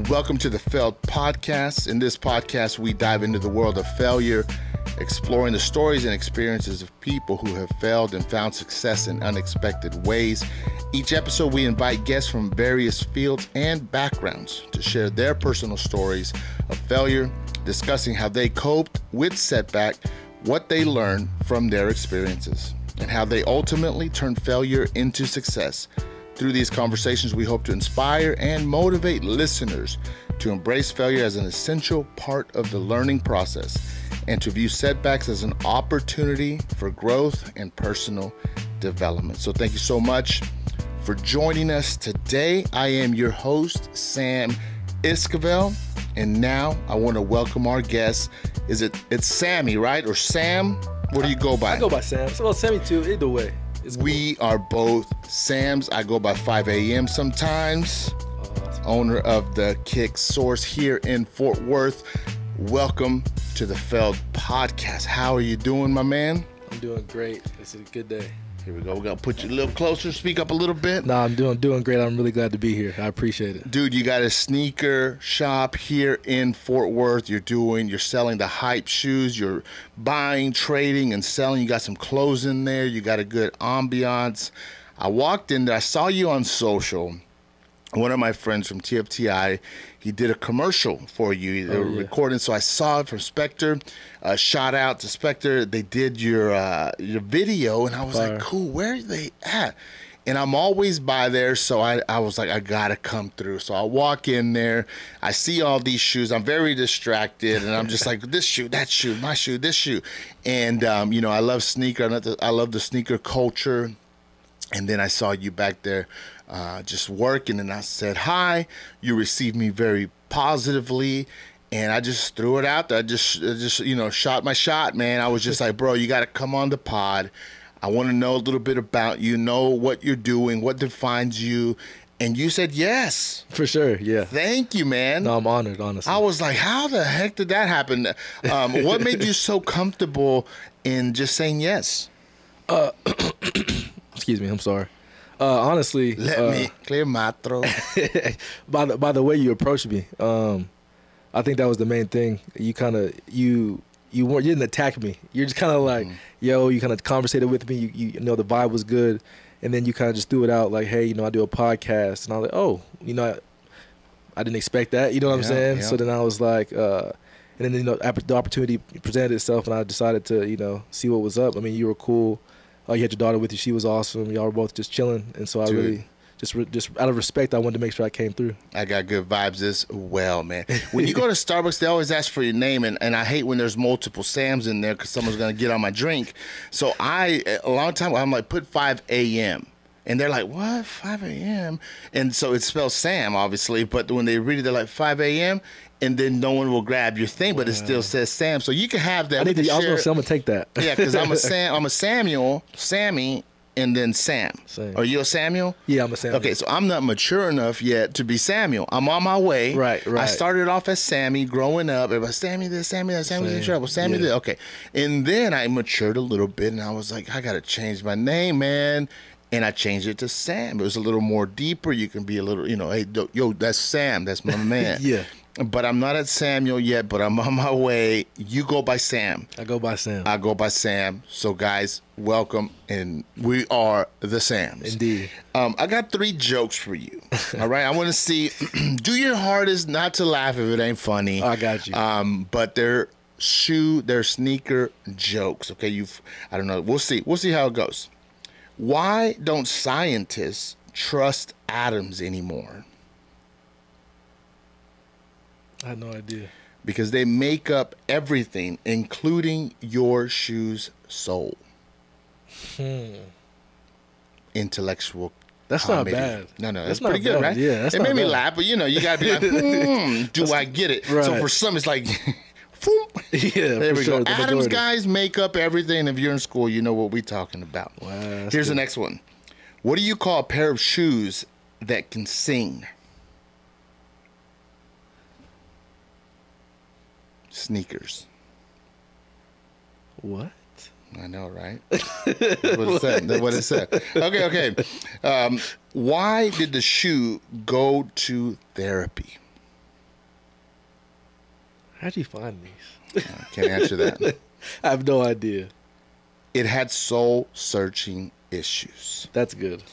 Welcome to the Failed Podcast. In this podcast, we dive into the world of failure, exploring the stories and experiences of people who have failed and found success in unexpected ways. Each episode, we invite guests from various fields and backgrounds to share their personal stories of failure, discussing how they coped with setback, what they learned from their experiences, and how they ultimately turned failure into success. Through these conversations, we hope to inspire and motivate listeners to embrace failure as an essential part of the learning process and to view setbacks as an opportunity for growth and personal development. So thank you so much for joining us today. I am your host, Sam Esquivel, and now I want to welcome our guest. It's Sammy, right? Or Sam? What do you go by? I go by Sam. Well, Sammy too, either way. We are both Sams. I go by 5 a.m. sometimes. Owner of the 𝐓𝐡𝐞 here in Fort Worth. Welcome to the Failed Podcast. How are you doing, my man? I'm doing great. It's a good day. Here we go. We got to put you a little closer. Speak up a little bit. Nah, I'm doing great. I'm really glad to be here. I appreciate it. Dude, you got a sneaker shop here in Fort Worth. You're selling the hype shoes. You're buying, trading, and selling. You got some clothes in there. You got a good ambiance. I walked in there. I saw you on social. One of my friends from TFTI, he did a commercial for you. They were recording, so I saw it from Spectre. Shout out to Spectre. They did your video, and I was like, cool, where are they at? And I'm always by there, so I was like, I got to come through. So I walk in there. I see all these shoes. I'm very distracted, and I'm just like, this shoe, that shoe, my shoe, this shoe. And, I love sneaker. I love the sneaker culture. And then I saw you back there just working, and I said hi. You received me very positively, and I just threw it out there. I just shot my shot, man. I was just like, bro, you got to come on the pod. I want to know a little bit about you, know what you're doing, what defines you. And you said yes. For sure, yeah. Thank you, man. No, I'm honored, honestly. I was like, how the heck did that happen? What made you so comfortable in just saying yes? Excuse me, I'm sorry. Honestly, let me clear my throat. by the way you approached me, I think that was the main thing. You didn't attack me. You're just kind of like, yo, you kind of conversated with me. You know the vibe was good, and then you kind of just threw it out like, hey, I do a podcast, and I was like, oh, I didn't expect that. You know what I'm saying? Yeah. So then I was like, and then the opportunity presented itself, and I decided to see what was up. I mean, you were cool. You had your daughter with you. She was awesome. Y'all were both just chilling. And so I really, just out of respect, I wanted to make sure I came through. I got good vibes as well, man. When you go to Starbucks, they always ask for your name. And I hate when there's multiple Sams in there because someone's going to get on my drink. So a long time ago, I'm like, put 5 a.m. And they're like, what? 5 a.m.? And so it spells Sam, obviously. But when they read it, they're like, 5 a.m.? And then no one will grab your thing, but it still says Sam. So you can have that. I'm going to take that. Yeah, because I'm a Samuel, Sammy, and then Sam. Same. Are you a Samuel? Yeah, I'm a Samuel. Okay, so I'm not mature enough yet to be Samuel. I'm on my way. Right. I started off as Sammy growing up. Everybody, Sammy this, Sammy that, Sammy's in trouble, Sammy this. Okay. And then I matured a little bit, and I was like, I got to change my name, man. And I changed it to Sam. It was a little more deeper. You can be a little, hey, yo, that's Sam. That's my man. Yeah. But I'm not at Samuel yet, but I'm on my way. You go by Sam. I go by Sam. I go by Sam. So, guys, welcome. And we are the Sams. Indeed. I got 3 jokes for you. All right? I want to see, do your hardest not to laugh if it ain't funny. I got you. But they're sneaker jokes. Okay? I don't know. We'll see. We'll see how it goes. Why don't scientists trust atoms anymore? I had no idea. Because they make up everything, including your shoe's sole. Intellectual That's comedy. Not bad. No, that's pretty good, right? Yeah, that's it not made me bad. laugh, but you got to be like, do I get it? Right. So for some, it's like, yeah, there we sure, go. Atoms, guys, make up everything. If you're in school, you know what we're talking about. Wow, here's the next one. What do you call a pair of shoes that can sing? Sneakers. What? I know, right? That's what it said. That's what it said. Okay. Why did the shoe go to therapy? How'd you find these? I can't answer that. I have no idea. It had soul-searching issues. That's good.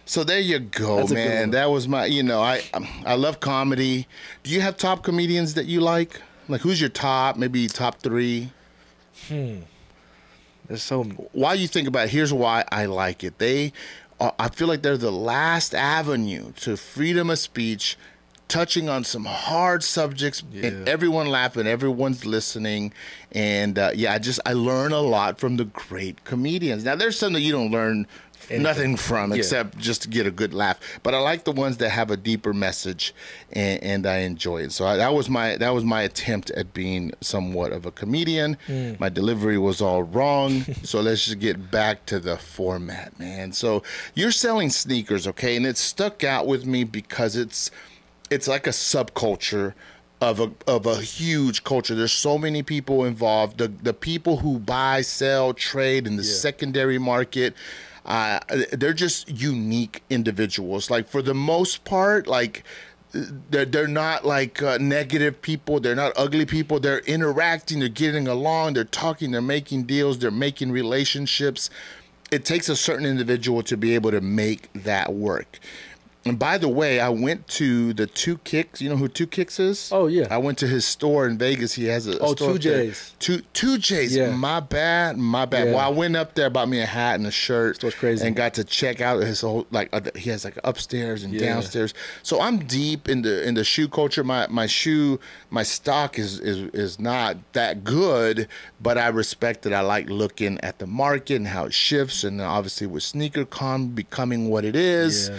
So there you go, man. That was my, I love comedy. Do you have top comedians that you like? Like, who's your top, maybe top 3? There's so... While you think about it, here's why I like it. I feel like they're the last avenue to freedom of speech, touching on some hard subjects, and everyone laughing, everyone's listening, and I learn a lot from the great comedians. Now, there's some that you don't learn nothing from except just to get a good laugh, but I like the ones that have a deeper message, and I enjoy it. So that was my attempt at being somewhat of a comedian. My delivery was all wrong, so let's just get back to the format, man. So you're selling sneakers, okay, and it stuck out with me because it's like a subculture of a huge culture. There's so many people involved. The people who buy, sell, trade in the secondary market, they're just unique individuals. Like, for the most part, like, they're not like negative people. They're not ugly people. They're interacting. They're getting along. They're talking. They're making deals. They're making relationships. It takes a certain individual to be able to make that work. And by the way, I went to the 2Kicks. You know who 2Kicks is? Oh, yeah. I went to his store in Vegas. He has a store 2Js. 2Js. Yeah. My bad. Yeah. Well, I went up there, bought me a hat and a shirt. Store's crazy. And got to check out his whole, he has like upstairs and downstairs. So I'm deep in the shoe culture. My stock is not that good, but I respect it. I like looking at the market and how it shifts, and obviously with SneakerCon becoming what it is,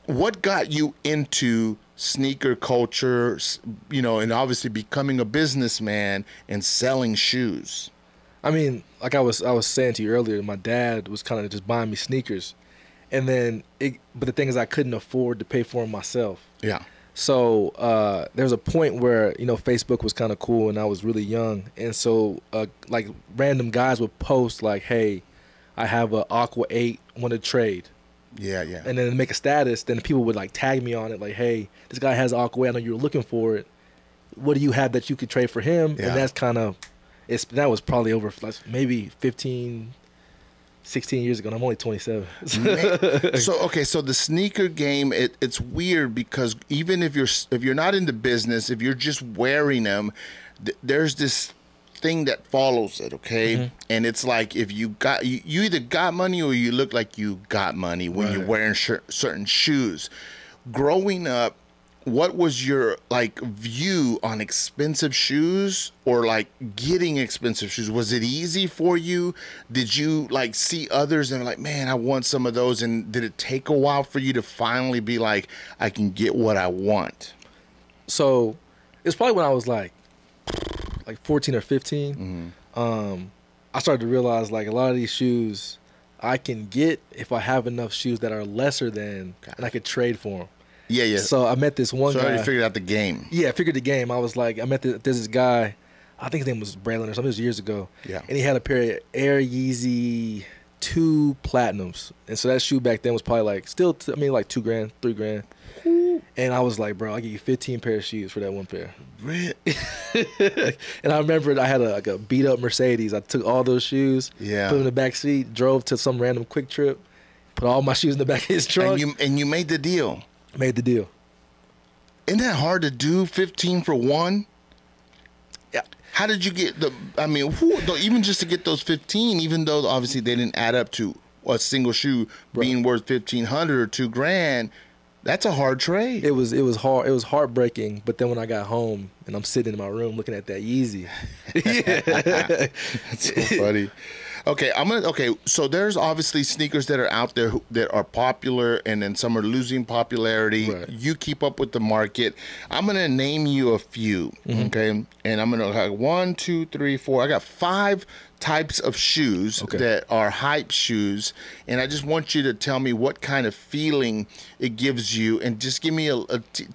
what got you into sneaker culture, and obviously becoming a businessman and selling shoes? I mean, like I was saying to you earlier, my dad was kind of just buying me sneakers, and then but the thing is, I couldn't afford to pay for them myself. Yeah. So there was a point where Facebook was kind of cool, and I was really young, and so like random guys would post like, "Hey, I have a Aqua 8, want to trade." Yeah. And then make a status, then people would like tag me on it, like, "Hey, this guy has Aqua 8, I know you were looking for it. What do you have that you could trade for him?" Yeah. And that's kind of, that was probably over maybe 15, 16 years ago, and I'm only 27. So the sneaker game, it's weird because even if you're not in the business, if you're just wearing them, there's this thing that follows it, okay? And it's like, if you either got money or you look like you got money when you're wearing certain shoes. Growing up, what was your view on expensive shoes, or getting expensive shoes? Was it easy for you? Did you see others and like, man, I want some of those? And did it take a while for you to finally be like, I can get what I want? So it's probably when I was like 14 or 15. I started to realize a lot of these shoes I can get if I have enough shoes that are lesser than, and I could trade for them. Yeah. So I met this one guy. So I already figured out the game. Yeah, I figured the game. I was like, there's this guy, I think his name was Braylon or something. It was years ago. Yeah. And he had a pair of Air Yeezy 2 Platinums. And so that shoe back then was probably still, $2,000, $3,000. And I was like, bro, I'll give you 15 pair of shoes for that one pair. Really? And I remember I had a beat up Mercedes. I took all those shoes, put them in the back seat, drove to some random quick trip, put all my shoes in the back of his trunk. And you made the deal. Made the deal. Isn't that hard to do, 15 for one? Yeah. How did you get even just to get those 15, even though obviously they didn't add up to a single shoe being worth $1,500 or $2,000, that's a hard trade. It was hard. It was heartbreaking. But then when I got home and I'm sitting in my room looking at that Yeezy, that's so funny. Okay, so there's obviously sneakers that are out there that are popular, and then some are losing popularity. Right. You keep up with the market. I'm gonna name you a few, okay? And I'm gonna have 1, 2, 3, 4. I got 5 types of shoes that are hype shoes, and I just want you to tell me what kind of feeling it gives you, and just give me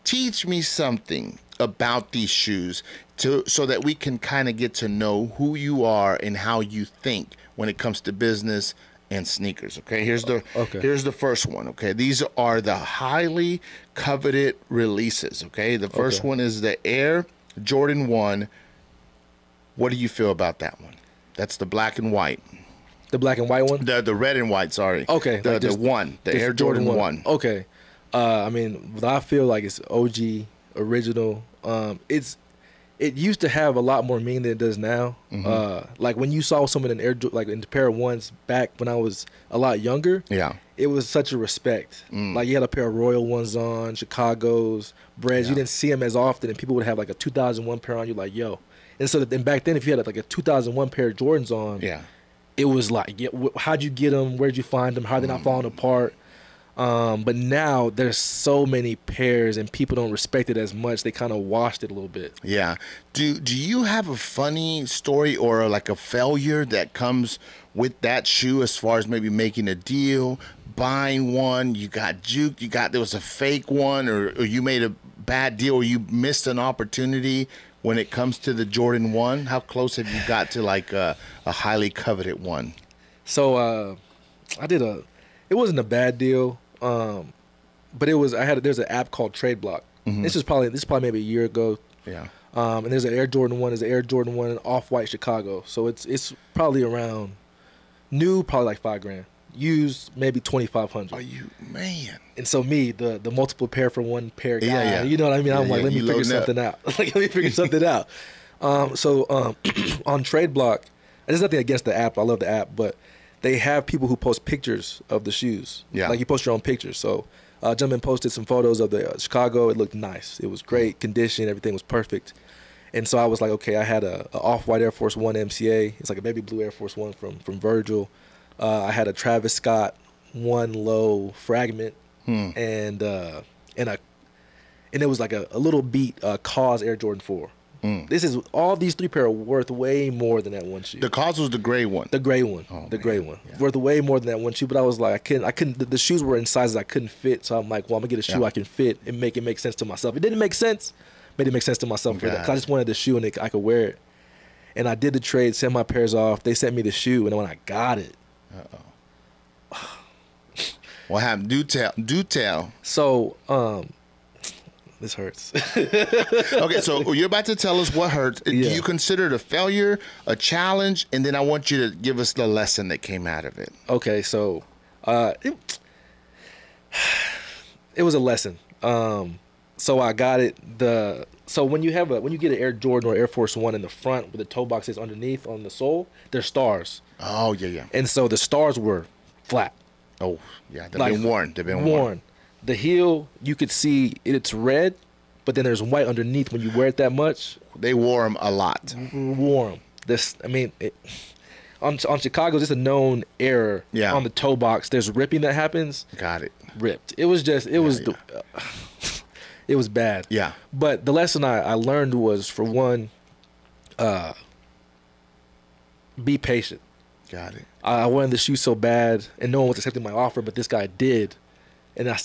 teach me something about these shoes so that we can kind of get to know who you are and how you think when it comes to business and sneakers. Okay, here's the first one. Okay, these are the highly coveted releases. Okay, the first one is the Air Jordan 1. What do you feel about that one? That's the black and white. The black and white one? The red and white, sorry. Okay. The one. The Air Jordan 1. Okay. I mean, I feel like it's OG, original. It used to have a lot more meaning than it does now. Like when you saw someone in in the pair of ones back when I was a lot younger, it was such a respect. Like you had a pair of Royal ones on, Chicago's, Breads. You didn't see them as often, and people would have like a 2001 pair on. You like, yo. And so then back then, if you had like a 2001 pair of Jordans on, it was like, how'd you get them? Where'd you find them? How are they not falling apart? But now there's so many pairs and people don't respect it as much. They kind of washed it a little bit. Yeah. Do you have a funny story or like a failure that comes with that shoe as far as maybe making a deal, buying one, you got juked, there was a fake one, or you made a bad deal or you missed an opportunity when it comes to the Jordan 1? How close have you got to like a highly coveted one? So it wasn't a bad deal. But there's an app called Trade Block. This is probably maybe a year ago. Yeah. And there's an Air Jordan 1, there's an Air Jordan 1 in Off-White Chicago. So it's probably around new, probably like $5,000. Used maybe $2,500. Are you, man? And so me, the multiple pair for one pair guy, yeah. You know what I mean? I'm like, let me figure something out. Like, let me figure something out. On Trade Block, and there's nothing against the app. I love the app, but they have people who post pictures of the shoes. Yeah. Like you post your own pictures. So gentleman posted some photos of the Chicago. It looked nice. It was great condition. Everything was perfect. And so I was like, okay, I had a Off-White Air Force One MCA. It's like a baby blue Air Force One from Virgil. I had a Travis Scott One Low Fragment, and it was like a little beat Cause Air Jordan 4. All these three pair are worth way more than that one shoe. The Cause was the gray one. The gray one. Gray one. Yeah. Worth way more than that one shoe. But I was like, I couldn't. The shoes were in sizes I couldn't fit. So I'm like, well, I'm gonna get a shoe I can fit and make it make sense to myself. It didn't make sense. Made it make sense to myself for that. Cause I just wanted the shoe and I could wear it. And I did the trade, sent my pairs off. They sent me the shoe, and when I got it, what happened? Do tell. So, this hurts. Okay, so you're about to tell us what hurts. Do you consider it a failure, a challenge, and then I want you to give us the lesson that came out of it. Okay, so it was a lesson. So I got it. So when you get an Air Jordan or Air Force One in the front with the toe box is underneath on the sole, they're stars. Oh yeah. And so the stars were flat. Oh yeah, they've been worn. The heel, you could see it's red, but then there's white underneath when you wear it that much. They wore them a lot. Wore them. On Chicago, it's a known error on the toe box. There's ripping that happens. Got it. Ripped. It was it was bad. Yeah. But the lesson I learned was, for one, be patient. Got it. I wanted the shoe so bad, and no one was accepting my offer, but this guy did. And I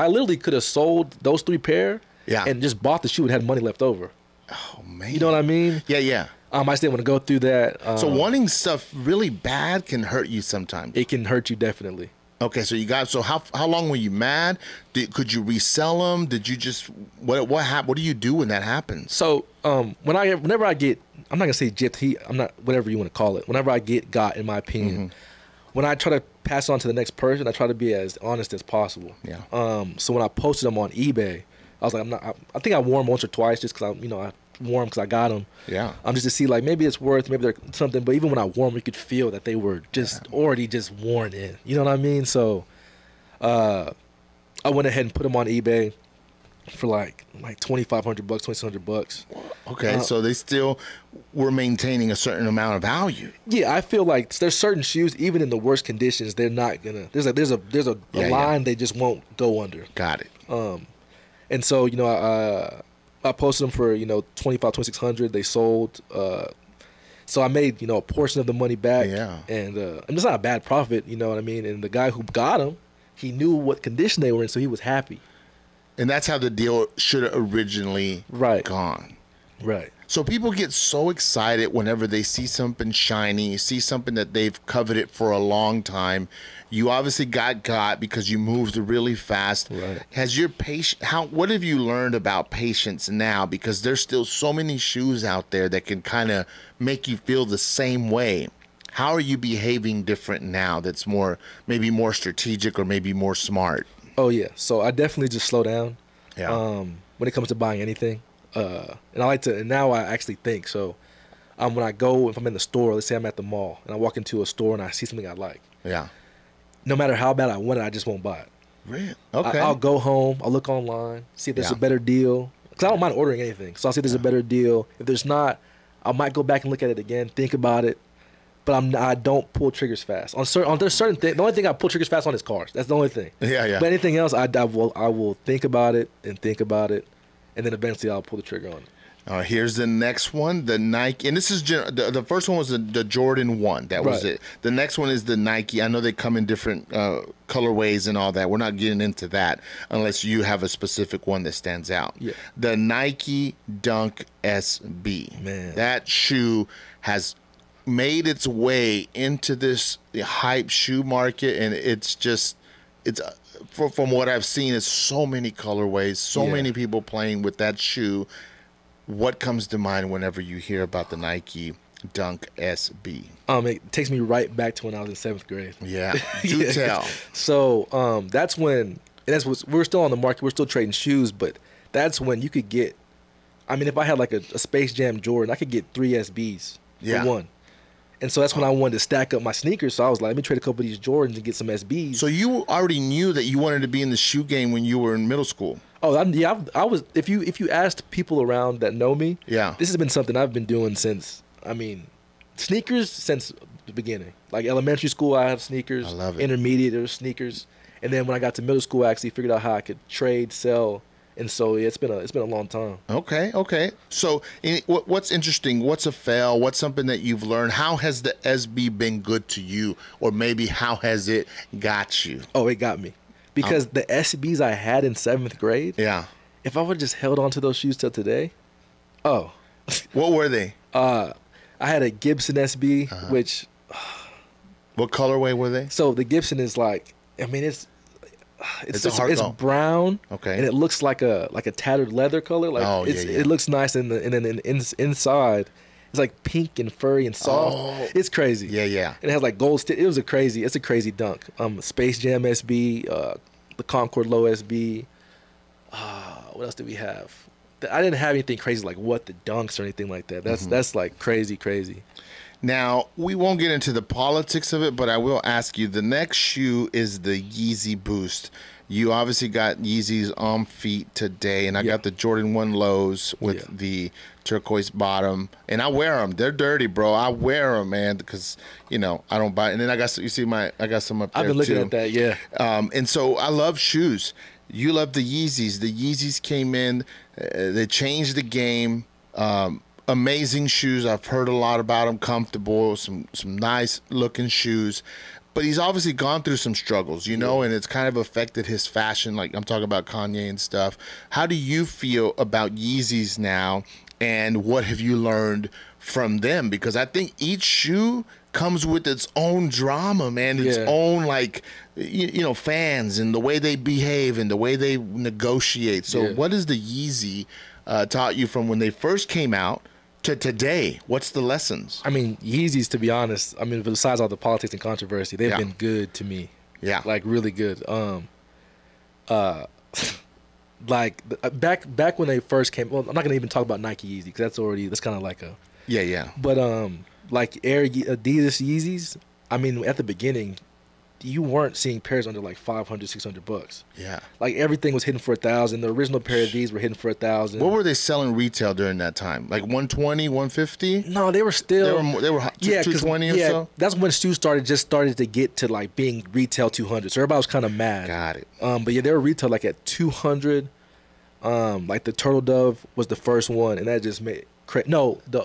literally could have sold those three pair and just bought the shoe and had money left over. Oh, man. You know what I mean? Yeah. I just didn't want to go through that. So wanting stuff really bad can hurt you sometimes. It can hurt you, definitely. Okay, so how long were you mad? Could you resell them? Did you just what happened? What do you do when that happens? So whenever I get, I'm not gonna say gypped. I'm not, whatever you want to call it. Whenever I got, in my opinion, when I try to pass on to the next person, I try to be as honest as possible. Yeah. So when I posted them on eBay, I was like, I think I wore them once or twice just because I wore them because I got them. Yeah. Just to see, like, maybe it's worth, maybe they're something. But even when I wore them, you could feel that they were already worn in. You know what I mean? So I went ahead and put them on eBay for like $2,500, $2,600. Okay, so they still were maintaining a certain amount of value. Yeah, I feel like there's certain shoes, even in the worst conditions, they're not gonna. There's a line they just won't go under. Got it. And so I posted them for $2,500, $2,600. They sold. So I made a portion of the money back. Yeah. And it's not a bad profit. You know what I mean? And the guy who got them, he knew what condition they were in, so he was happy. And that's how the deal should have originally gone. Right. So people get so excited whenever they see something shiny, see something that they've coveted for a long time. You obviously got because you moved really fast. Right. Has your what have you learned about patience now? Because there's still so many shoes out there that can kind of make you feel the same way. How are you behaving different now that's maybe more strategic or maybe more smart? Oh, yeah. So I definitely just slow down Yeah. when it comes to buying anything. And now I actually think. So when if I'm in the store, let's say I'm at the mall, and I walk into a store and I see something I like. Yeah. No matter how bad I want it, I just won't buy it. Really? Okay. I'll go home, I'll look online, see if there's a better deal. Because I don't mind ordering anything. So I'll see if there's a better deal. If there's not, I might go back and look at it again, think about it. But I don't pull triggers fast. There's certain things. The only thing I pull triggers fast on is cars. That's the only thing. Yeah. But anything else, I will think about it, and then eventually I'll pull the trigger on it. Here's the next one, the Nike. And this is the first one was the Jordan 1. That was it. The next one is the Nike. I know they come in different colorways and all that. We're not getting into that unless you have a specific one that stands out. Yeah. The Nike Dunk SB. Man. That shoe has made its way into this hype shoe market, and it's from what I've seen, it's so many colorways, so many people playing with that shoe. What comes to mind whenever you hear about the Nike Dunk SB? It takes me right back to when I was in 7th grade. Yeah, do tell. So that's when, we're still on the market, we're still trading shoes, but that's when you could get, if I had like a Space Jam Jordan, I could get 3 SBs for one. And so that's when I wanted to stack up my sneakers. So I was like, let me trade a couple of these Jordans and get some SBs. So you already knew that you wanted to be in the shoe game when you were in middle school? Oh, I was. If you asked people around that know me, this has been something I've been doing since. Sneakers since the beginning. Like elementary school, I have sneakers. I love it. Intermediate, there was sneakers, and then when I got to middle school, I actually figured out how I could trade, sell. And so it's been a long time. Okay. So what's interesting? What's a fail? What's something that you've learned? How has the SB been good to you, or maybe how has it got you? Oh, it got me, because the SBs I had in 7th grade. Yeah. If I would have just held on to those shoes till today. Oh. What were they? I had a Gibson SB, which. What colorway were they? So the Gibson is like, it's brown, okay, and it looks like a tattered leather color. Like it looks nice, and then inside it's like pink and furry and soft. Oh. It's crazy. Yeah. And it has like gold stitch. It's a crazy dunk. Space Jam SB, the Concord Low SB. What else did we have? I didn't have anything crazy like the dunks or anything like that. That's like crazy. Now, we won't get into the politics of it, but I will ask you, the next shoe is the Yeezy Boost. You obviously got Yeezys on feet today, and I got the Jordan 1 lows with the turquoise bottom, and I wear them. They're dirty, bro. I wear them, man, because, I don't buy. And then I got some up there, I've been looking at that, yeah. And so I love shoes. You love the Yeezys. The Yeezys came in. They changed the game. Amazing shoes. I've heard a lot about them. Comfortable, some nice looking shoes. But he's obviously gone through some struggles, and it's kind of affected his fashion. Like I'm talking about Kanye and stuff. How do you feel about Yeezys now, and what have you learned from them? Because I think each shoe comes with its own drama, man. Its own fans and the way they behave and the way they negotiate. So what has the Yeezy taught you from when they first came out to today? What's the lessons? Yeezys, to be honest, besides all the politics and controversy, they've been good to me. Yeah. Like really good. Like back when they first came, well, I'm not gonna even talk about Nike Yeezy because that's kind of like a But like Adidas Yeezys, at the beginning, you weren't seeing pairs under like $500, $600. Yeah. Like everything was hitting for $1,000. The original pair of these were hitting for $1,000. What were they selling retail during that time? Like 120, 150? No, they were still. They were 220 or so? That's when shoes started to get to like being retail 200. So everybody was kind of mad. Got it. But yeah, they were retail like at 200. Like the Turtle Dove was the first one, and that just made no, the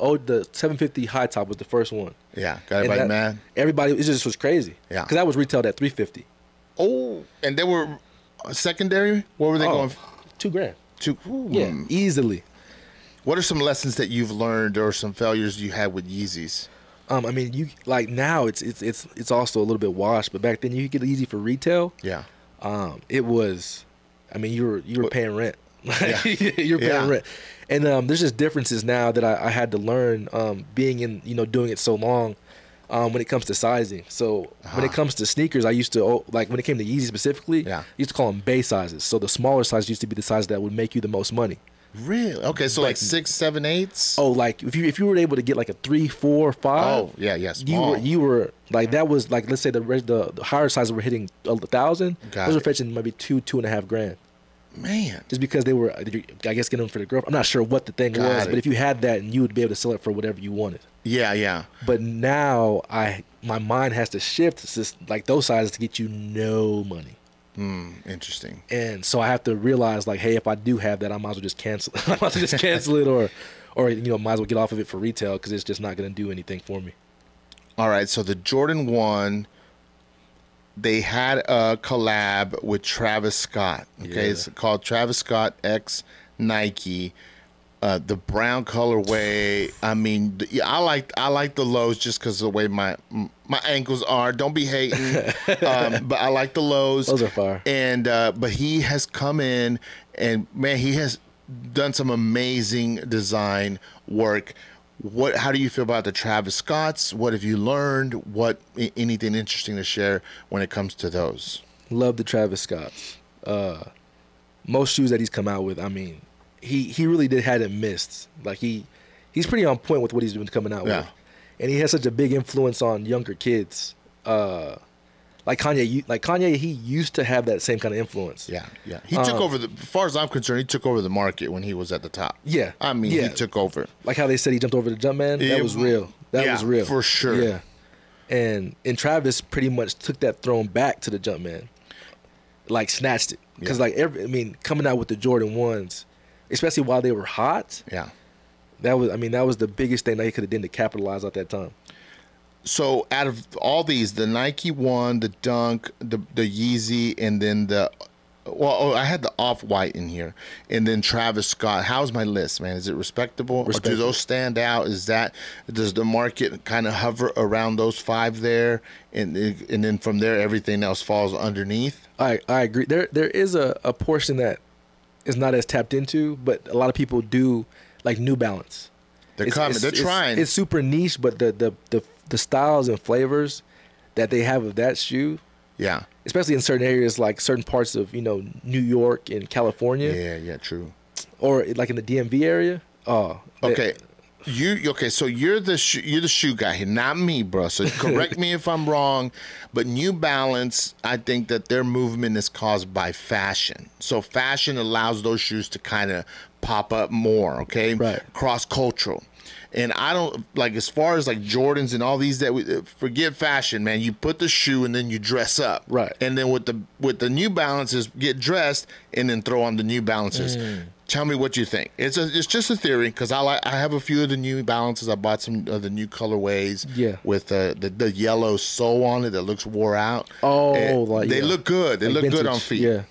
750 high top was the first one. Yeah, got everybody mad. Everybody, it just was crazy. Yeah, because that was retailed at $350. Oh, and they were secondary. What were they going? $2,000. Ooh. Yeah, easily. What are some lessons that you've learned or some failures you had with Yeezys? I mean, you like now it's also a little bit washed, but back then you could get Yeezy for retail. Yeah. It was, I mean, you were paying rent. Yeah. You're paying rent, and there's just differences now that I had to learn, being in doing it so long. When it comes to sizing, so when it comes to sneakers, I used to like when it came to Yeezy specifically. I used to call them base sizes. So the smaller size used to be the size that would make you the most money. Really? Okay, so like 6, 7, 8s. Oh, like if you were able to get like a 3, 4, 5. Oh, yeah, small. You were like that was like, let's say the higher sizes were hitting 1,000. Those were fetching maybe $2.5 grand. Man, just because they were, I guess, getting them for the girl. I'm not sure what the thing was, but if you had that, and you would be able to sell it for whatever you wanted. Yeah. But now my mind has to shift. It's just like those sizes to get you no money. Interesting. And so I have to realize, like, hey, if I do have that, I might as well just cancel. I might as well just cancel it, or might as well get off of it for retail because it's just not going to do anything for me. All right. So the Jordan 1, they had a collab with Travis Scott. Okay, it's called Travis Scott X Nike. The brown colorway. I mean, I like the lows just because of the way my ankles are. Don't be hating, but I like the lows. Those are fire. And but he has come in, and man, he has done some amazing design work. How do you feel about the Travis Scotts? What have you learned? Anything interesting to share when it comes to those? Love the Travis Scotts. Most shoes that he's come out with, I mean, he really hadn't missed. Like he's pretty on point with what he's been coming out with, and he has such a big influence on younger kids. Like Kanye, he used to have that same kind of influence. Yeah. He took over as far as I'm concerned, he took over the market when he was at the top. Yeah. I mean, he took over. Like how they said he jumped over the Jumpman. That was real. That was real. For sure. Yeah. And Travis pretty much took that throne back to the Jumpman. Like snatched it. Because coming out with the Jordan 1s, especially while they were hot. Yeah. That was the biggest thing that he could have done to capitalize at that time. So out of all these, the Nike 1, the Dunk, the Yeezy, and then I had the Off-White in here, and then Travis Scott. How's my list, man? Is it respectable? Or do those stand out? Does the market kind of hover around those 5 there, and then from there everything else falls underneath? I agree. There is a portion that is not as tapped into, but a lot of people do, like New Balance. They're trying. It's super niche, but the styles and flavors that they have of that shoe, especially in certain areas, like certain parts of New York and California, true, or like in the DMV area. Okay, so you're the shoe guy here, not me, bro. So correct me if I'm wrong, but New Balance, I think that their movement is caused by fashion. So fashion allows those shoes to kind of pop up more, okay? Right. Cross-cultural. And I don't, like, as far as like Jordans and all these that we forget fashion, man. You put the shoe and then you dress up. Right. And then with the New Balances, get dressed and then throw on the New Balances. Tell me what you think. It's just a theory, because I have a few of the New Balances. I bought some of the new colorways with the yellow sole on it that looks wore out. They look good. They look good on feet. Yeah.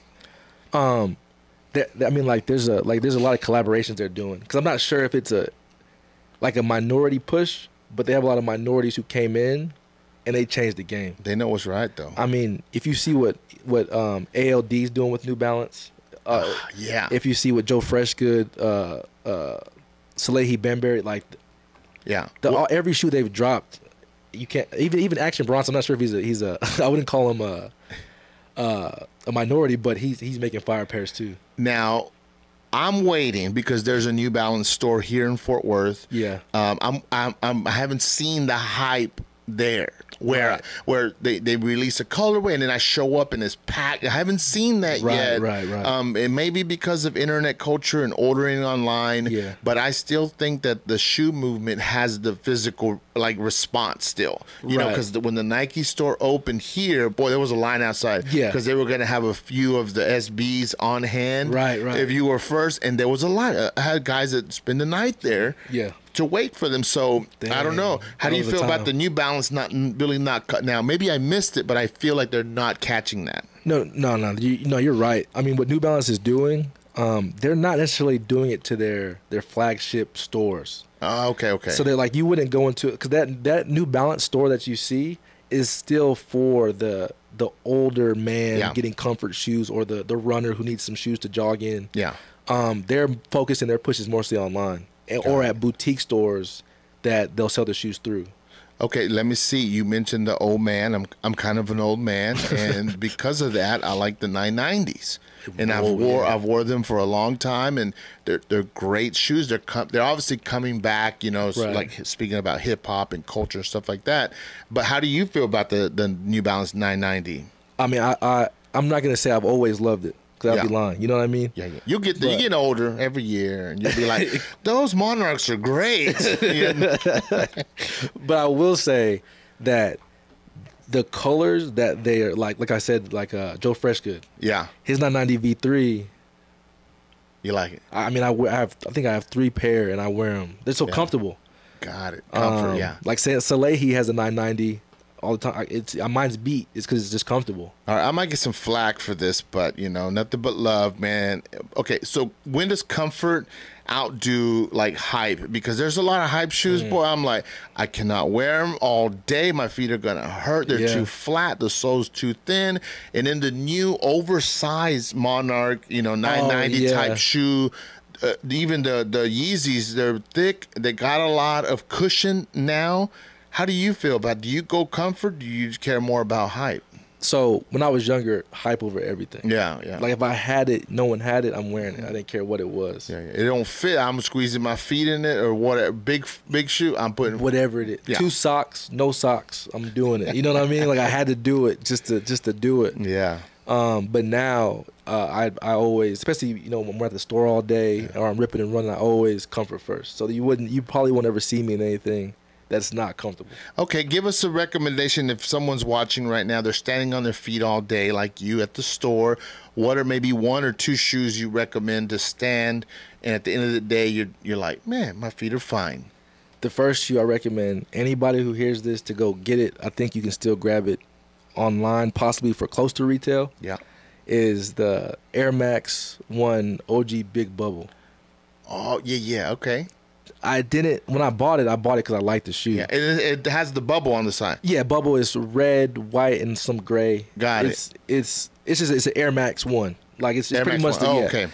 There's a lot of collaborations they're doing, because I'm not sure if it's a minority push, but they have a lot of minorities who came in and they changed the game. They know what's right, though. I mean, if you see what ALD's doing with New Balance, if you see what Joe Freshgood, Salehi Bembury, every shoe they've dropped, you can't even Action Bronson. I'm not sure if he's a I wouldn't call him a minority, but he's making fire pairs too. Now, I'm waiting because there's a New Balance store here in Fort Worth. Yeah. I haven't seen the hype there where they release a colorway and then I show up and it's packed. I haven't seen that yet. Right. It may be because of internet culture and ordering online. Yeah. But I still think that the shoe movement has the physical response still. You know, because when the Nike store opened here, boy, there was a line outside. Yeah. Because they were going to have a few of the SBs on hand. Right. If you were first, and there was a line. I had guys that spend the night there. Yeah. To wait for them. So I don't know. How do you feel about the New Balance not cut now? Maybe I missed it, but I feel like they're not catching that. No. You're right. I mean, what New Balance is doing, They're not necessarily doing it to their flagship stores. Okay. So they're like, you wouldn't go into, because that New Balance store that you see is still for the older man getting comfort shoes, or the runner who needs some shoes to jog in. Yeah. Their focus and their push is mostly online, or at boutique stores that they'll sell their shoes through. Okay, let me see. You mentioned the old man. I'm kind of an old man, and because of that, I like the 990s. And I've wore them for a long time, and they're great shoes. They're obviously coming back, like speaking about hip hop and culture and stuff like that. But how do you feel about the New Balance 990? I mean, I'm not gonna say I've always loved it, because I'd be lying. You know what I mean? Yeah. You get older every year, and you'll be like, those Monarchs are great. But I will say that the colors that they are, like I said, like Joe Freshgood. Yeah. His 990 V3. You like it? I mean, I think I have 3 pair, and I wear them. They're so comfortable. Got it. Comfort, yeah. Like Soleil, he has a 990 all the time. Mine's beat. It's because it's just comfortable. All right, I might get some flack for this, but nothing but love, man. Okay, so when does comfort outdo like hype? Because there's a lot of hype shoes, boy. I'm like, I cannot wear them all day. My feet are gonna hurt. They're too flat. The sole's too thin. And then the new oversized Monarch, 990 type shoe. Even the Yeezys, they're thick. They got a lot of cushion now. How do you feel about it? Do you go comfort? Do you care more about hype? So when I was younger, hype over everything. Yeah. Like if I had it, no one had it, I'm wearing it. I didn't care what it was. Yeah. It don't fit. I'm squeezing my feet in it, or whatever. Big shoe, I'm putting whatever it is. Yeah. 2 socks, no socks. I'm doing it. You know what I mean? Like I had to do it just to do it. Yeah. But now I always, especially when we're at the store all day or I'm ripping and running, I always comfort first. So you probably won't ever see me in anything that's not comfortable. Okay, give us a recommendation. If someone's watching right now, they're standing on their feet all day like you at the store, what are maybe 1 or 2 shoes you recommend to stand, and at the end of the day you're like, man, my feet are fine? The first shoe I recommend anybody who hears this to go get it, I think you can still grab it online, possibly for close to retail, is the Air Max 1 OG Big Bubble. Oh, yeah, okay. When I bought it because I liked the shoe. Yeah, it has the bubble on the side. Yeah, bubble is red, white, and some gray. Got it. It's an Air Max 1. Like it's Air pretty Max much 1. Okay.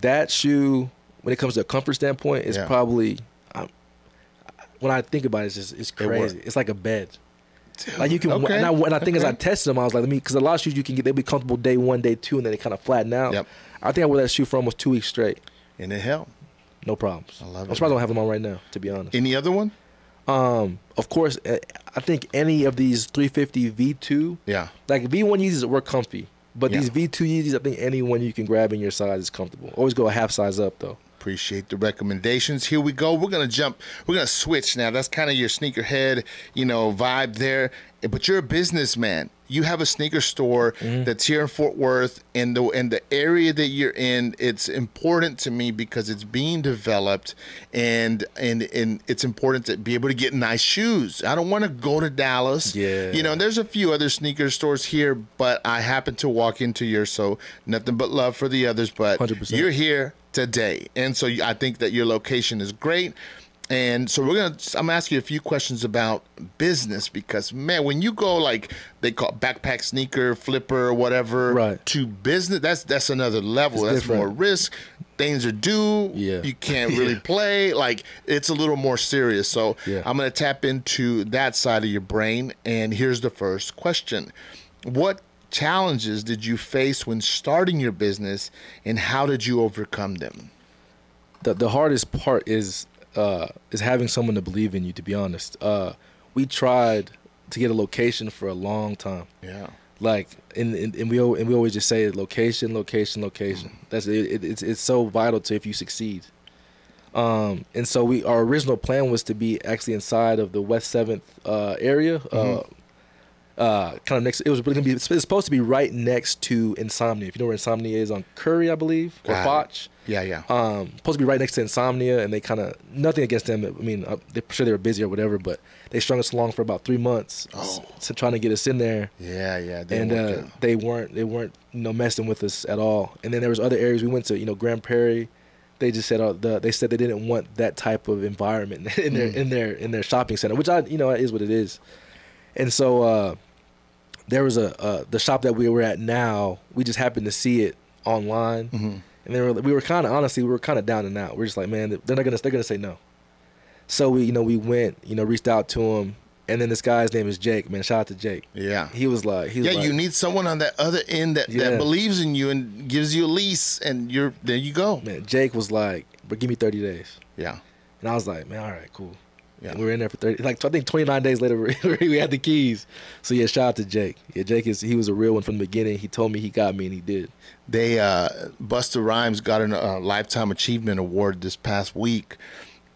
That shoe, when it comes to a comfort standpoint, is probably when I think about it, it's crazy. It's like a bed. Like you can, and I think as I tested them, I was like, because a lot of shoes you can get, they'll be comfortable day 1, day 2, and then they kind of flatten out. Yep. I think I wore that shoe for almost 2 weeks straight. And it helped. No problems. I love it. I'm surprised I don't have them on right now, to be honest. Any other one? Of course, I think any of these 350 V2. Yeah. Like V1 Yeezys were comfy, but these V2 Yeezys, I think any one you can grab in your size is comfortable. Always go a half size up though. Appreciate the recommendations. Here we go. We're gonna switch now. That's kind of your sneakerhead, vibe there. But you're a businessman. You have a sneaker store that's here in Fort Worth, and the area that you're in, it's important to me because it's being developed, and it's important to be able to get nice shoes. I don't want to go to Dallas. Yeah. There's a few other sneaker stores here, but I happen to walk into yours, so nothing but love for the others. But 100%. You're here today, and so I think that your location is great. And so I'm gonna ask you a few questions about business, because man, when you go like they call it backpack sneaker flipper or whatever to business, that's another level. That's different. More risk. Things are due. Yeah. You can't really play. Like it's a little more serious. So I'm gonna tap into that side of your brain. And here's the first question: what challenges did you face when starting your business, and how did you overcome them? The hardest part is having someone to believe in you, to be honest. We tried to get a location for a long time. Yeah. Like, and we always just say location. That's it. It's so vital to if you succeed. And so our original plan was to be actually inside of the West 7th area. kind of next. It was going to be. It's supposed to be right next to Insomnia. If you know where Insomnia is on Curry, I believe, or Foch. Yeah. Supposed to be right next to Insomnia, and they kind of nothing against them. I mean, they're sure they were busy or whatever, but they strung us along for about 3 months, trying to get us in there. Yeah. They weren't messing with us at all. And then there was other areas we went to. Grand Prairie. They just said they said they didn't want that type of environment in their shopping center, which is what it is. And so there was the shop that we were at now. We just happened to see it online, and we were kind of down and out. We're just like, man, they're gonna say no. So we went, reached out to him. And then this guy's name is Jake, man. Shout out to Jake. Yeah. He was like, you need someone on that other end that believes in you and gives you a lease, and there you go. Man, Jake was like, but give me 30 days. Yeah. And I was like, man, all right, cool. Yeah. And we were in there for 30, I think 29 days later, we had the keys. So yeah, shout out to Jake. Yeah, he was a real one from the beginning. He told me he got me, and he did. They, Busta Rhymes got a Lifetime Achievement Award this past week.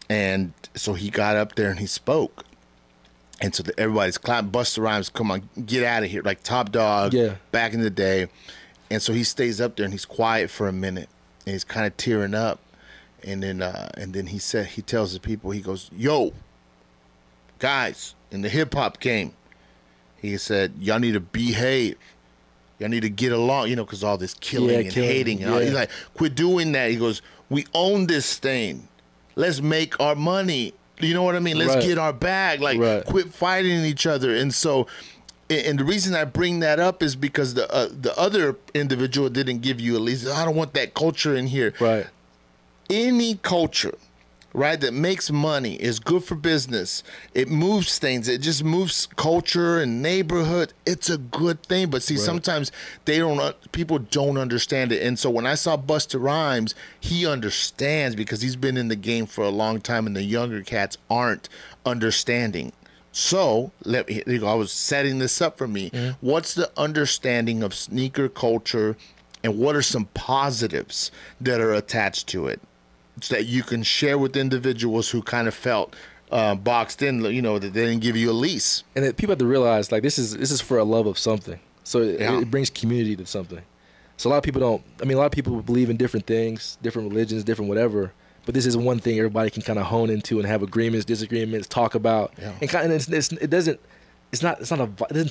And so he got up there and he spoke. And so everybody's clapping. Busta Rhymes, come on, get out of here. Like Top Dog back in the day. And so he stays up there and he's quiet for a minute. And he's kind of tearing up. And then he tells the people, he goes, yo, guys, in the hip-hop game, he said, y'all need to behave. Y'all need to get along, because all this killing and hating. He's like, quit doing that. He goes, we own this thing. Let's make our money. You know what I mean? Let's get our bag. Quit fighting each other. And so, and the reason I bring that up is because the other individual didn't give you a lease. I don't want that culture in here. Right. Any culture, right, that makes money is good for business. It moves things. It just moves culture and neighborhood. It's a good thing. But see, sometimes people don't understand it. And so when I saw Busta Rhymes, he understands because he's been in the game for a long time, and the younger cats aren't understanding. So I was setting this up for me. What's the understanding of sneaker culture, and what are some positives that are attached to it, so that you can share with individuals who kind of felt boxed in, that they didn't give you a lease? And that people have to realize, this is for a love of something. So it brings community to something. So a lot of people believe in different things, different religions, different whatever. But this is one thing everybody can kind of hone into and have agreements, disagreements, talk about. Yeah. And it doesn't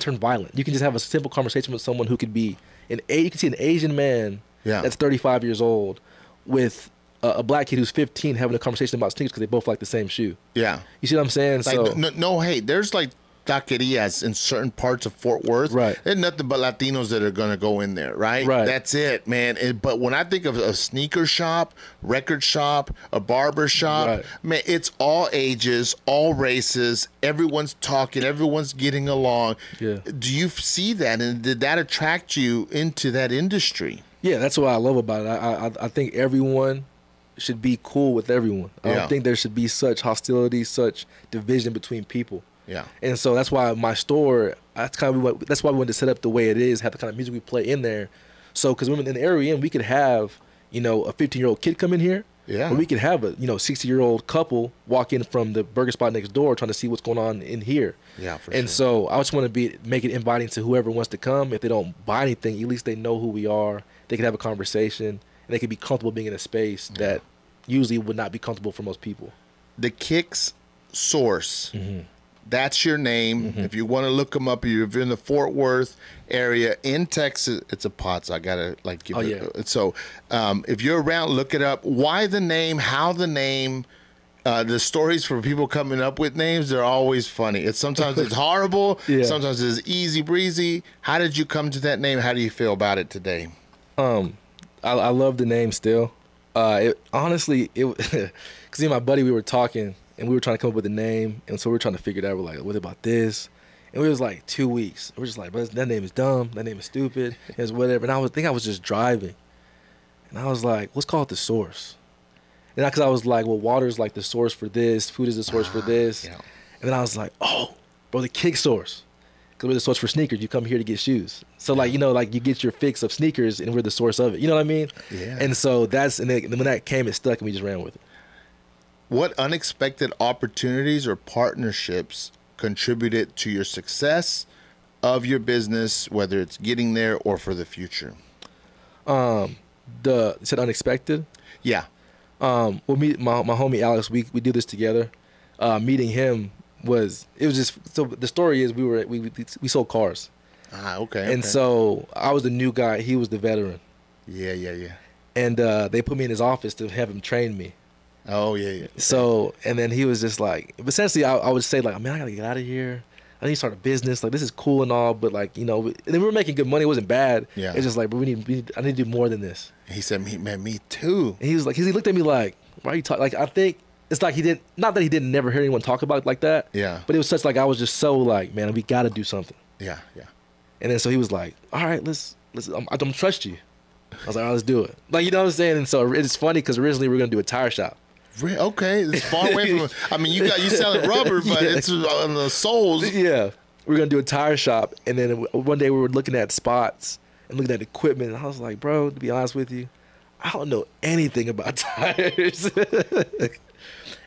turn violent. You can just have a simple conversation with someone who could be you can see an Asian man that's 35 years old with a black kid who's 15 having a conversation about sneakers because they both like the same shoe. Yeah. You see what I'm saying? No hate. There's taquerias in certain parts of Fort Worth. Right. There's nothing but Latinos that are going to go in there, right? Right. That's it, man. But when I think of a sneaker shop, record shop, a barber shop, man, it's all ages, all races. Everyone's talking. Everyone's getting along. Yeah. Do you see that? And did that attract you into that industry? Yeah, that's what I love about it. I think everyone should be cool with everyone. I don't think there should be such hostility, such division between people. Yeah. And so that's why my store, that's why we wanted to set up the way it is, have the kind of music we play in there. So, because in the area, we could have, a 15-year-old kid come in here. Yeah. Or we could have a, 60-year-old couple walk in from the burger spot next door trying to see what's going on in here. Yeah, for sure. And so I just want to make it inviting to whoever wants to come. If they don't buy anything, at least they know who we are. They can have a conversation, and they can be comfortable being in a space that usually would not be comfortable for most people. The Kicks Source. Mm-hmm. That's your name. Mm-hmm. If you want to look them up, if you're in the Fort Worth area in Texas, it's a pot, so I gotta give it. Yeah. So if you're around, look it up. Why the name? How the name? The stories for people coming up with names, they're always funny. Sometimes it's horrible. Sometimes it's easy breezy. How did you come to that name? How do you feel about it today? I love the name still. Honestly, because me and my buddy, we were talking. And we were trying to come up with a name, and so we were trying to figure it out. We're like, what about this? And it was like 2 weeks. We're just like, but that name is dumb. That name is stupid. It's whatever. And I was just driving, and I was like, let's call it The Source. And because I was like, well, water's like the source for this. Food is the source for this. Yeah. And then I was like, oh, bro, the Kick Source. Because we're the source for sneakers. You come here to get shoes. So you get your fix of sneakers, and we're the source of it. You know what I mean? Yeah. And so when that came, it stuck, and we just ran with it. What unexpected opportunities or partnerships contributed to your success of your business, whether it's getting there or for the future? You said unexpected? Yeah. Well, my homie Alex, we do this together. Meeting him was just, so the story is we sold cars. Okay. And so I was the new guy, he was the veteran. Yeah. And they put me in his office to have him train me. Oh, yeah. So, and then he was just like, essentially I would say like, man, I gotta get out of here. I need to start a business. Like, this is cool and all, but like, you know, and then we were making good money. It wasn't bad. Yeah. It's just like, but I need to do more than this. He said, me too. And he was like, he looked at me like, why are you talking? Like, I think it's like not that he didn't never hear anyone talk about it like that. Yeah. But it was such like, I was just so like, man, we got to do something. Yeah. And then so he was like, all right, let's I don't trust you. I was like, all right, let's do it. Like, you know what I'm saying? And so it's funny because originally we were going to do a tire shop. Okay, it's far away from. I mean, you selling rubber, but it's on the soles. Yeah, we're gonna do a tire shop, and then one day we were looking at spots and looking at equipment, and I was like, bro, to be honest with you, I don't know anything about tires.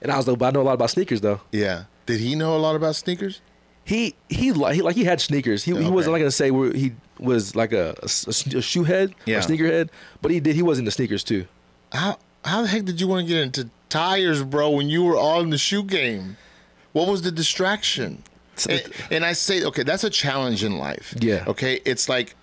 And I was like, but I know a lot about sneakers, though. Yeah. Did he know a lot about sneakers? He had sneakers. He wasn't like gonna say he was like a shoe head or sneaker head, but he was into sneakers too. How the heck did you want to get into tires, bro, when you were all in the shoe game? What was the distraction? And I say, okay, that's a challenge in life. Yeah. Okay, it's like,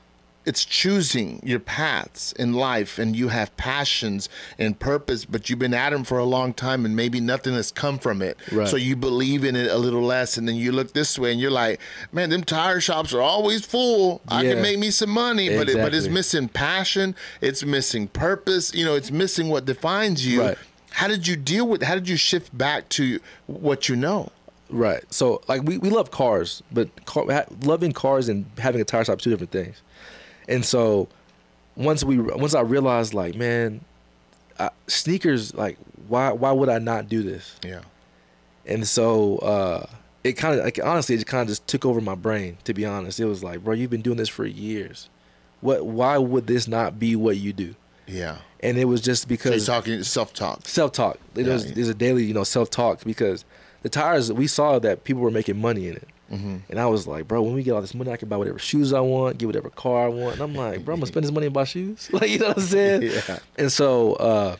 it's choosing your paths in life, and you have passions and purpose, but you've been at them for a long time, and maybe nothing has come from it. Right. So you believe in it a little less, and then you look this way, and you're like, man, them tire shops are always full. I can make me some money, exactly. but it's missing passion. It's missing purpose. You know, it's missing what defines you. Right. How did you deal with? How did you shift back to what you know? Right. So like we love cars, but loving cars and having a tire shop are two different things. And so once I realized, like, man, sneakers, like, why would I not do this? Yeah. And so it kind of, like, honestly, it kind of just took over my brain, to be honest. It was like, bro, you've been doing this for years. Why would this not be what you do? Yeah. And it was just because. So you're talking self-talk. Self-talk. There's a daily, self-talk, because the tires, we saw that people were making money in it. Mm-hmm. And I was like, bro, when we get all this money, I can buy whatever shoes I want, get whatever car I want. And I'm like, bro, I'm gonna spend this money and buy shoes. Like, you know what I'm saying? Yeah. And so,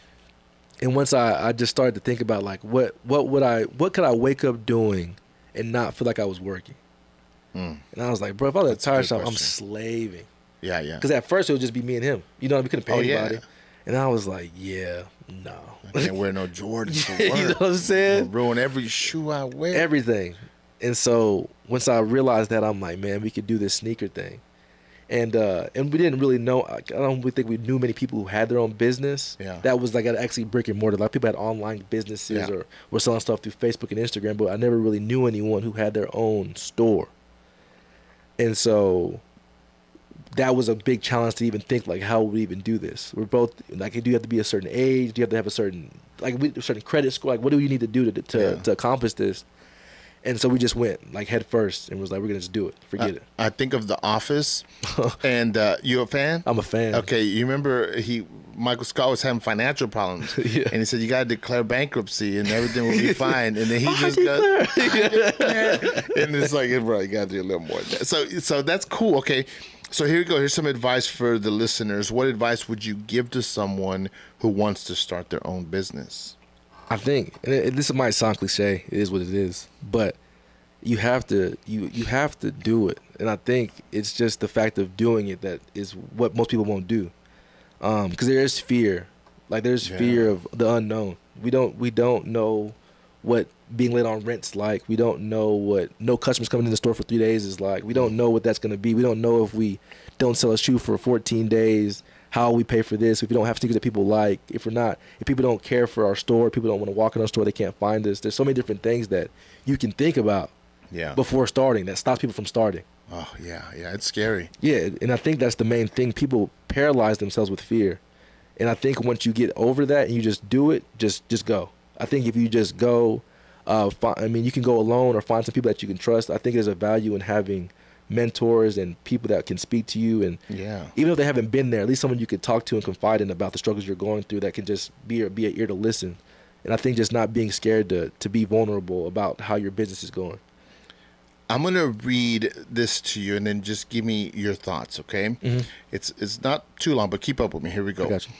and once I just started to think about, like, what could I wake up doing and not feel like I was working? And I was like, bro, if I was at a tire shop, I'm slaving. Yeah. Because at first it would just be me and him. You know, we couldn't pay anybody. Yeah. And I was like, yeah, no. I can't wear no Jordans for work. You know what I'm saying? I'll ruin every shoe I wear. Everything. And so once I realized that, I'm like, man, we could do this sneaker thing. And we didn't really know. I don't really think we knew many people who had their own business. Yeah. That was like actually brick and mortar. Like, people had online businesses or were selling stuff through Facebook and Instagram, but I never really knew anyone who had their own store. And so that was a big challenge to even think, like, how would we even do this? We're both like, do you have to be a certain age? Do you have to have a certain credit score? Like, what do you need to do to accomplish this? And so we just went, like, head first and was like, we're going to just do it. Forget it. I think of The Office. And you a fan? I'm a fan. Okay, you remember Michael Scott was having financial problems. Yeah. And he said, you got to declare bankruptcy and everything will be fine. And then he just goes, and it's like, bro, you got to do a little more than that. So that's cool. Okay, so here we go. Here's some advice for the listeners. What advice would you give to someone who wants to start their own business? I think, and this might sound cliche, it is what it is, but you have to do it. And I think it's just the fact of doing it that is what most people won't do. Because there is fear. Like, there's fear of the unknown. We don't know what being late on rent's like. We don't know what no customers coming in the store for 3 days is like. We don't know what that's going to be. We don't know if we don't sell a shoe for 14 days, how we pay for this, if we don't have sneakers that people like, if people don't care for our store, people don't want to walk in our store, they can't find us. There's so many different things that you can think about before starting that stops people from starting. Oh, yeah, it's scary. Yeah, and I think that's the main thing. People paralyze themselves with fear. And I think once you get over that and you just do it, just go. I think if you just go, you can go alone or find some people that you can trust. I think there's a value in having mentors and people that can speak to you, and even if they haven't been there, at least someone you could talk to and confide in about the struggles you're going through, that can just be an ear to listen. And I think just not being scared to be vulnerable about how your business is going. I'm going to read this to you and then just give me your thoughts, okay? Mm-hmm. It's not too long, but keep up with me. Here we go. I got you.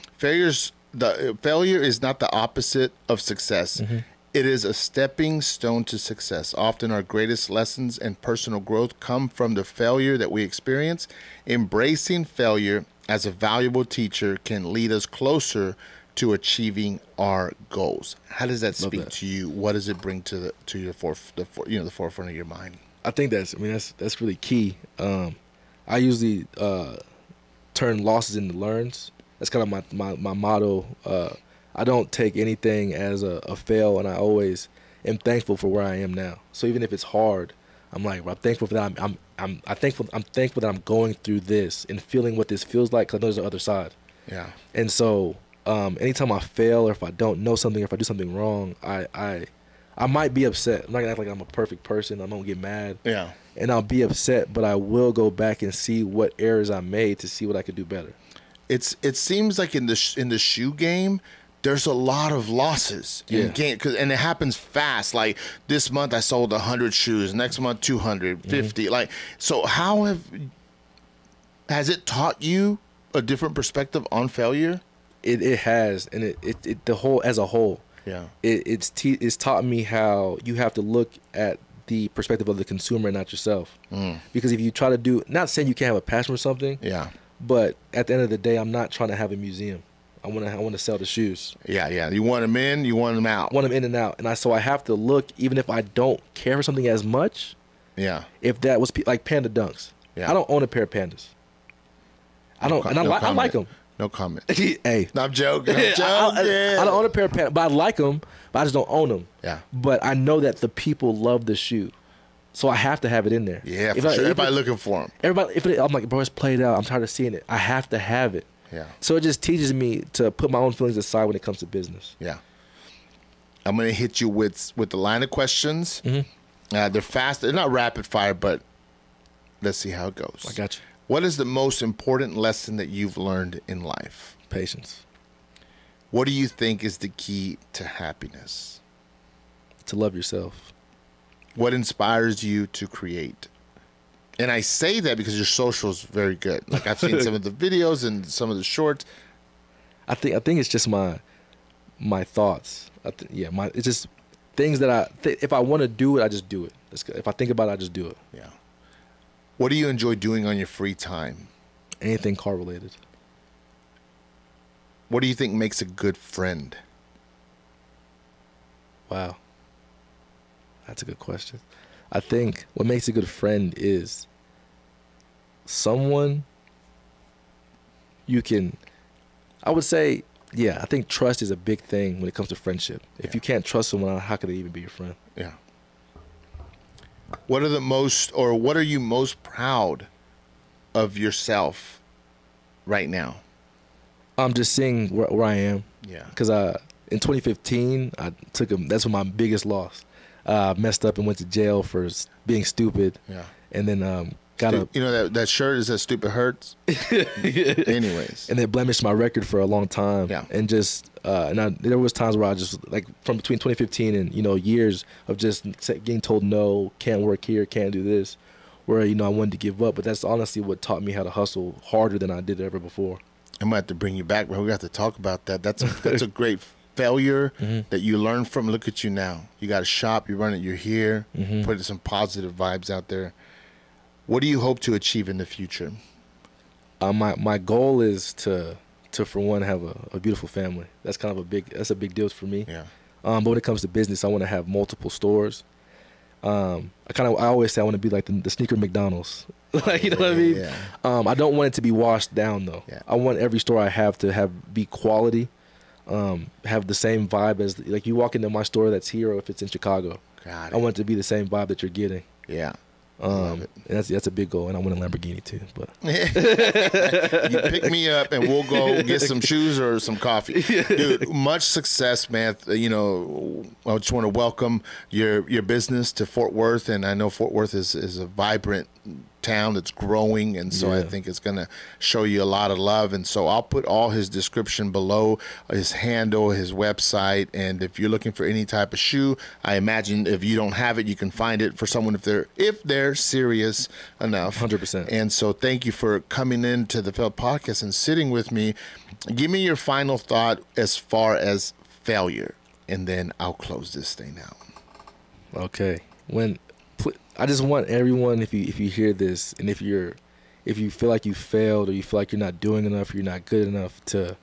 Failure is not the opposite of success. Mm-hmm. It is a stepping stone to success. Often our greatest lessons and personal growth come from the failure that we experience. Embracing failure as a valuable teacher can lead us closer to achieving our goals. How does that speak to you? What does it bring to your the forefront of your mind? I think that's really key. I usually turn losses into learns. That's kind of my motto. I don't take anything as a fail, and I always am thankful for where I am now. So even if it's hard, I'm like, I'm thankful for that. I'm thankful that I'm going through this and feeling what this feels like, because I know there's the other side. Yeah. And so anytime I fail, or if I don't know something, or if I do something wrong, I might be upset. I'm not gonna act like I'm a perfect person. I don't get mad. Yeah. And I'll be upset, but I will go back and see what errors I made to see what I could do better. It seems like in the shoe game, there's a lot of losses. Yeah. And it happens fast. Like this month I sold 100 shoes. Next month 250. Mm-hmm. Like, so how has it taught you a different perspective on failure? It has, and it the whole as a whole. Yeah. It's taught me how you have to look at the perspective of the consumer and not yourself. Because if you try to do, not saying you can't have a passion for something. Yeah. But at the end of the day, I'm not trying to have a museum. I want to sell the shoes. Yeah. You want them in, you want them out. Want them in and out, and so I have to look, even if I don't care for something as much. Yeah. If that was like Panda Dunks. Yeah. I don't own a pair of Pandas. I like them. No comment. Hey. No, I'm joking. I don't own a pair of Pandas, but I like them, but I just don't own them. Yeah. But I know that the people love the shoe, so I have to have it in there. Yeah, for sure. Everybody looking for them. I'm like, bro, it's played out. I'm tired of seeing it. I have to have it. Yeah. So it just teaches me to put my own feelings aside when it comes to business. Yeah. I'm going to hit you with the line of questions. Mm-hmm. They're fast. They're not rapid fire, but let's see how it goes. I got you. What is the most important lesson that you've learned in life? Patience. What do you think is the key to happiness? To love yourself. What inspires you to create? And I say that because your social is very good. Like I've seen some of the videos and some of the shorts. I think it's just my thoughts. It's just things that if I want to do it, I just do it. If I think about it, I just do it. Yeah. What do you enjoy doing on your free time? Anything car related. What do you think makes a good friend? Wow. That's a good question. I think what makes a good friend is someone you can, I would say, I think trust is a big thing when it comes to friendship. If you can't trust someone, how could they even be your friend? Yeah. What are you most proud of yourself right now? I'm just seeing where I am. Yeah. Because in 2015, that's my biggest loss. Messed up and went to jail for being stupid. Yeah. And then that shirt is that stupid hurts. Anyways. And it blemished my record for a long time. Yeah. And just there was times where I just like from between 2015 and years of just getting told no, can't work here, can't do this, where I wanted to give up. But that's honestly what taught me how to hustle harder than I did ever before. I might have to bring you back, bro. We have to talk about that. That's a great failure that you learn from. Look at you now. You got a shop. You run it. You're here. Putting some positive vibes out there. What do you hope to achieve in the future? My goal is to for one have a beautiful family. That's kind of a big deal for me. Yeah. But when it comes to business, I want to have multiple stores. I always say I want to be like the sneaker McDonald's. Like, you know what I mean? Yeah. I don't want it to be washed down though. Yeah. I want every store I have to be quality, have the same vibe as like you walk into my store that's here, or if it's in Chicago. Got it. I want it to be the same vibe that you're getting. Yeah. And that's a big goal, and I want a Lamborghini too. But you pick me up, and we'll go get some shoes or some coffee, dude. Much success, man. I just want to welcome your business to Fort Worth, and I know Fort Worth is a vibrant town that's growing, and so I think it's going to show you a lot of love. And so I'll put all his description below, his handle, his website, and if you're looking for any type of shoe, I imagine if you don't have it, you can find it for someone if they're serious enough. 100%. And so thank you for coming into the Failed Podcast and sitting with me. Give me your final thought as far as failure, and then I'll close this thing out. Okay. I just want everyone, if you hear this, and if you feel like you failed, or you feel like you're not doing enough, you're not good enough to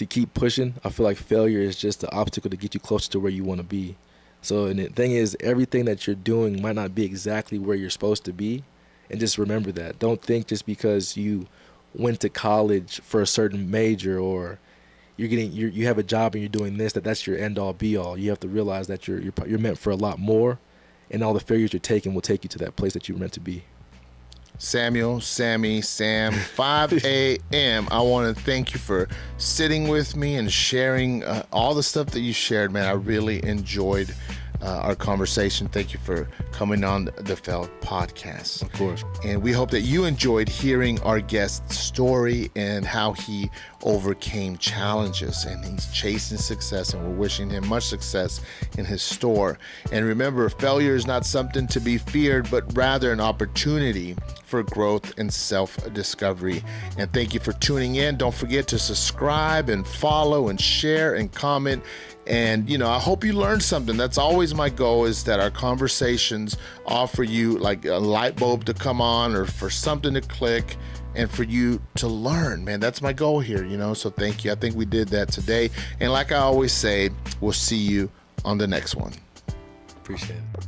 keep pushing. I feel like failure is just the obstacle to get you closer to where you want to be. So, and the thing is, everything that you're doing might not be exactly where you're supposed to be, and just remember that. Don't think just because you went to college for a certain major, or you have a job and you're doing this, that's your end all be all. You have to realize that you're meant for a lot more, and all the failures you're taking will take you to that place that you're meant to be. Samuel, Sammy, Sam, 5 a.m. I want to thank you for sitting with me and sharing all the stuff that you shared, man. I really enjoyed our conversation. Thank you for coming on the Failed Podcast. Of course. And we hope that you enjoyed hearing our guest's story and how he overcame challenges, and he's chasing success, and we're wishing him much success in his store. And remember, failure is not something to be feared, but rather an opportunity for growth and self-discovery. And thank you for tuning in. Don't forget to subscribe and follow and share and comment. And, I hope you learned something. That's always my goal, is that our conversations offer you like a light bulb to come on, or for something to click, and for you to learn, man. That's my goal here, so thank you. I think we did that today. And like I always say, we'll see you on the next one. Appreciate it.